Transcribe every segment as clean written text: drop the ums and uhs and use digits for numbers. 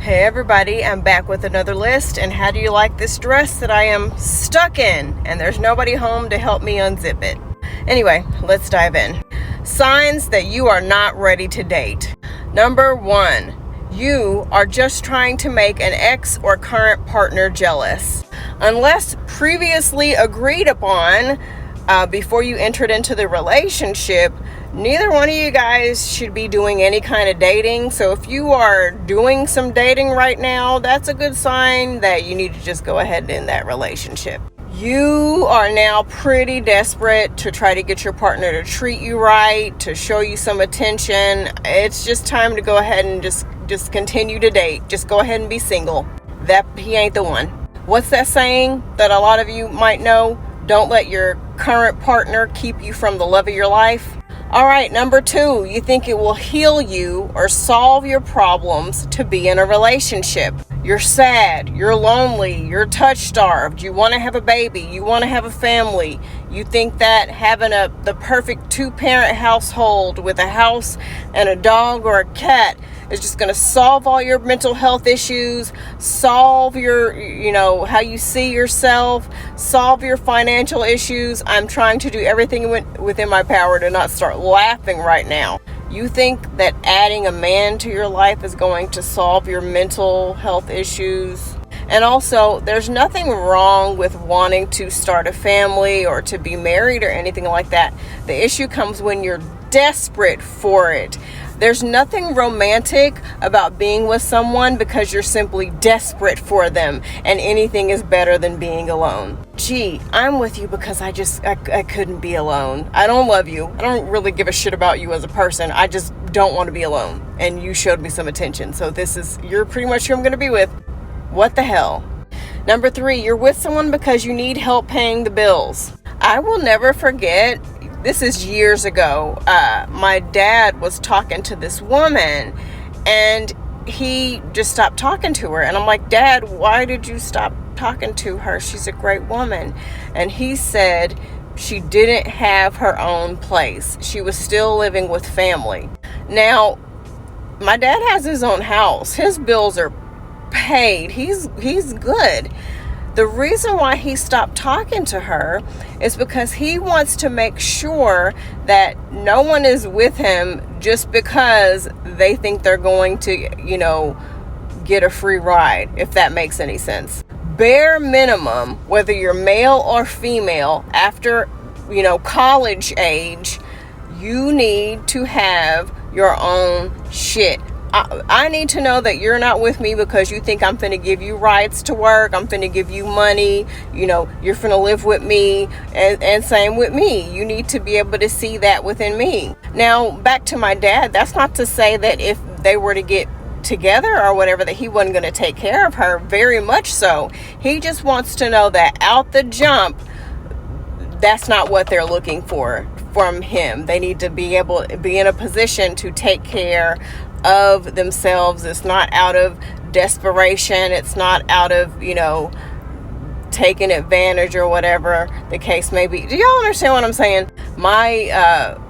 Hey everybody, I'm back with another list, and how do you like this dress that I am stuck in and there's nobody home to help me unzip it? Anyway, let's dive in. Signs that you are not ready to date. Number 1, you are just trying to make an ex or current partner jealous. Unless previously agreed upon before you entered into the relationship, neither one of you guys should be doing any kind of dating. So if you are doing some dating right now, that's a good sign that you need to just go ahead and end that relationship. You are now pretty desperate to try to get your partner to treat you right, to show you some attention. It's just time to go ahead and just continue to date. Just go ahead and be single. He ain't the one. What's that saying that a lot of you might know? Don't let your current partner keep you from the love of your life. All right, number 2, you think it will heal you or solve your problems to be in a relationship. You're sad, you're lonely, you're touch-starved, you want to have a baby, you want to have a family. You think that having the perfect 2-parent household with a house and a dog or a cat is just going to solve all your mental health issues, solve your, how you see yourself, solve your financial issues. I'm trying to do everything within my power to not start laughing right now. You think that adding a man to your life is going to solve your mental health issues? And also, there's nothing wrong with wanting to start a family or to be married or anything like that. The issue comes when you're desperate for it. There's nothing romantic about being with someone because you're simply desperate for them, and anything is better than being alone. Gee, I'm with you because I couldn't be alone. I don't love you. I don't really give a shit about you as a person. I just don't want to be alone, and you showed me some attention. So you're pretty much who I'm going to be with. What the hell? Number 3, you're with someone because you need help paying the bills. I will never forget. This is years ago. My dad was talking to this woman and he just stopped talking to her. And I'm like, Dad, why did you stop talking to her? She's a great woman. And he said she didn't have her own place. She was still living with family. Now, my dad has his own house. His bills are paid. He's good. The reason why he stopped talking to her is because he wants to make sure that no one is with him just because they think they're going to, get a free ride, if that makes any sense. Bare minimum, whether you're male or female, after, college age, you need to have your own shit. I need to know that you're not with me because you think I'm finna give you rights to work, I'm finna give you money, you're finna live with me, and same with me. You need to be able to see that within me. Now, back to my dad, that's not to say that if they were to get together or whatever that he wasn't going to take care of her. Very much so. He just wants to know that out the jump, that's not what they're looking for from him. They need to be able to be in a position to take care of themselves. It's not out of desperation. It's not out of, taking advantage or whatever the case may be. Do y'all understand what I'm saying?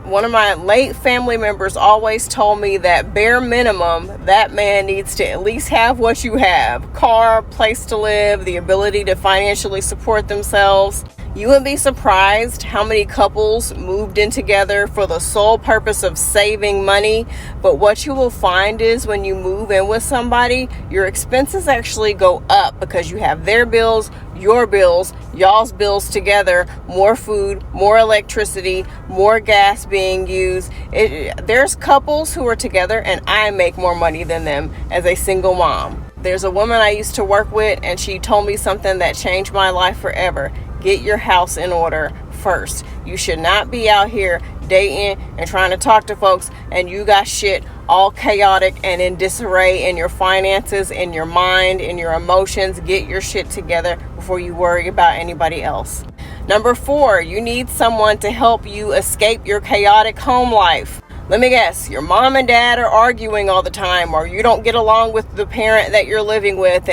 One of my late family members always told me that bare minimum, that man needs to at least have what you have: car, place to live, the ability to financially support themselves. You would be surprised how many couples moved in together for the sole purpose of saving money. But what you will find is when you move in with somebody, your expenses actually go up because you have their bills, your bills, y'all's bills together, more food, more electricity, more gas being used. There's couples who are together and I make more money than them as a single mom. There's a woman I used to work with and she told me something that changed my life forever. Get your house in order first. You should not be out here dating and trying to talk to folks and you got shit all chaotic and in disarray in your finances, in your mind, in your emotions. Get your shit together before you worry about anybody else. Number 4, you need someone to help you escape your chaotic home life. Let me guess, your mom and dad are arguing all the time, or you don't get along with the parent that you're living with,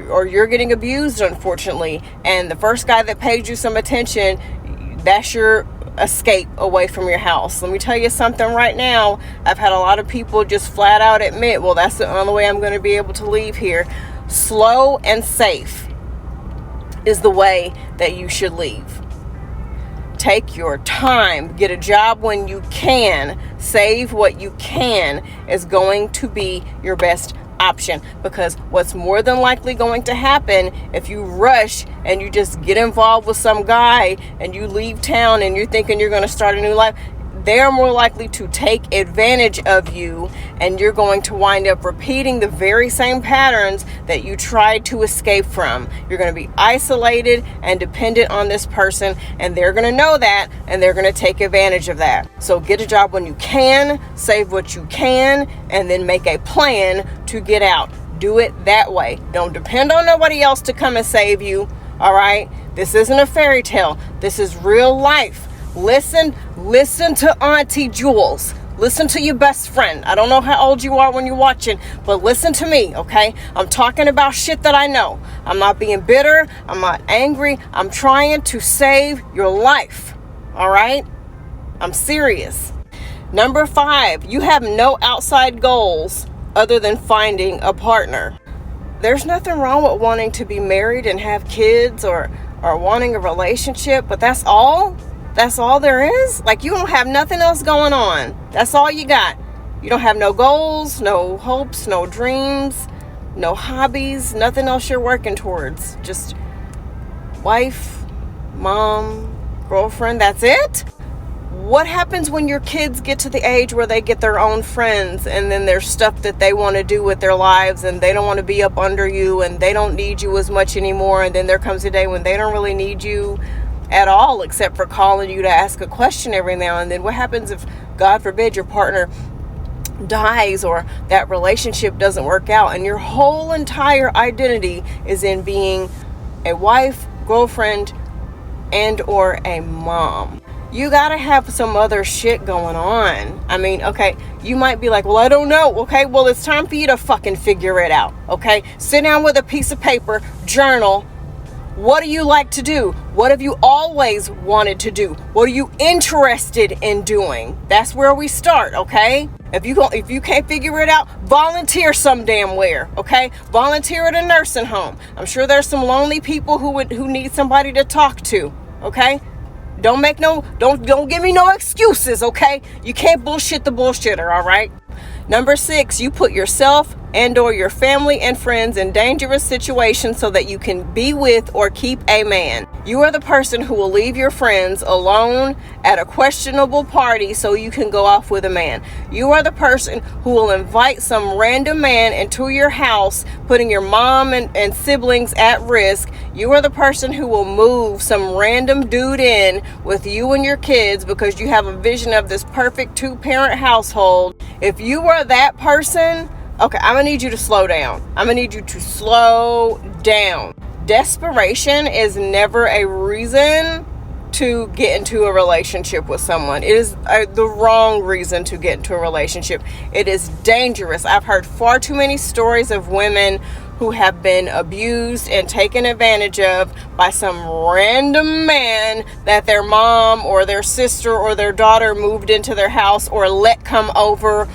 or you're getting abused, unfortunately, and the first guy that paid you some attention, that's your escape away from your house. Let me tell you something right now. I've had a lot of people just flat out admit, well, that's the only way I'm going to be able to leave here. Slow and safe is the way that you should leave. Take your time. Get a job when you can. Save what you can is going to be your best option, because what's more than likely going to happen if you rush and you just get involved with some guy and you leave town and you're thinking you're going to start a new life, they're more likely to take advantage of you, and you're going to wind up repeating the very same patterns that you tried to escape from. You're going to be isolated and dependent on this person, and they're going to know that, and they're going to take advantage of that. So get a job when you can, save what you can, and then make a plan to get out. Do it that way. Don't depend on nobody else to come and save you, all right? This isn't a fairy tale. This is real life. Listen to Auntie Jules. Listen to your best friend. I don't know how old you are when you're watching, but listen to me, okay? I'm talking about shit that I know. I'm not being bitter. I'm not angry. I'm trying to save your life, all right? I'm serious. Number 5, you have no outside goals other than finding a partner. There's nothing wrong with wanting to be married and have kids or wanting a relationship, but that's all? That's all there is? Like, you don't have nothing else going on. That's all you got. You don't have no goals, no hopes, no dreams, no hobbies, nothing else you're working towards. Just wife, mom, girlfriend, that's it? What happens when your kids get to the age where they get their own friends, and then there's stuff that they want to do with their lives, and they don't want to be up under you, and they don't need you as much anymore, and then there comes a day when they don't really need you at all, except for calling you to ask a question every now and then? What happens if, God forbid, your partner dies or that relationship doesn't work out, and your whole entire identity is in being a wife, girlfriend, and or a mom? You gotta have some other shit going on. I mean, okay, you might be like, well, I don't know. Okay, well, it's time for you to fucking figure it out. Okay, sit down with a piece of paper, journal. What do you like to do? What have you always wanted to do? What are you interested in doing? That's where we start, okay? If you can't figure it out, volunteer some damn where, okay? Volunteer at a nursing home. I'm sure there's some lonely people who need somebody to talk to, okay? Don't give me no excuses, okay? You can't bullshit the bullshitter, all right? Number 6, you put yourself and or your family and friends in dangerous situations so that you can be with or keep a man. You are the person who will leave your friends alone at a questionable party so you can go off with a man. You are the person who will invite some random man into your house, putting your mom and siblings at risk. You are the person who will move some random dude in with you and your kids because you have a vision of this perfect 2-parent household. If you are that person, okay, I'm going to need you to slow down. I'm going to need you to slow down. Desperation is never a reason to get into a relationship with someone. It is the wrong reason to get into a relationship. It is dangerous. I've heard far too many stories of women who have been abused and taken advantage of by some random man that their mom or their sister or their daughter moved into their house or let come over,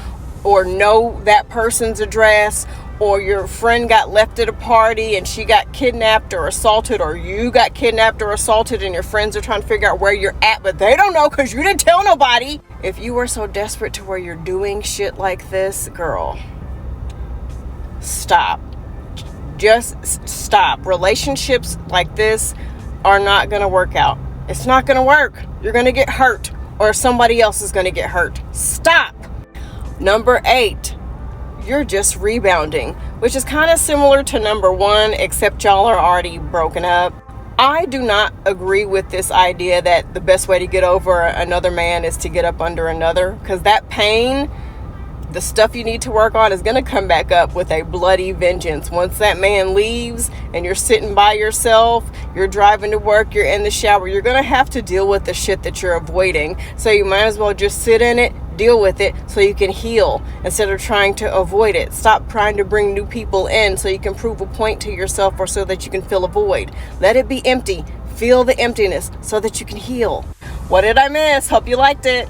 or know that person's address, or your friend got left at a party and she got kidnapped or assaulted, or you got kidnapped or assaulted and your friends are trying to figure out where you're at, but they don't know because you didn't tell nobody. If you are so desperate to where you're doing shit like this, girl, stop. Just stop. Relationships like this are not going to work out. It's not going to work. You're going to get hurt, or somebody else is going to get hurt. Stop. Number 8, you're just rebounding, which is kind of similar to number 1, except y'all are already broken up. I do not agree with this idea that the best way to get over another man is to get up under another, because that pain, the stuff you need to work on, is going to come back up with a bloody vengeance. Once that man leaves and you're sitting by yourself, you're driving to work, you're in the shower, you're going to have to deal with the shit that you're avoiding. So you might as well just sit in it, deal with it, so you can heal instead of trying to avoid it. Stop trying to bring new people in so you can prove a point to yourself or so that you can fill a void. Let it be empty. Feel the emptiness so that you can heal. What did I miss? Hope you liked it.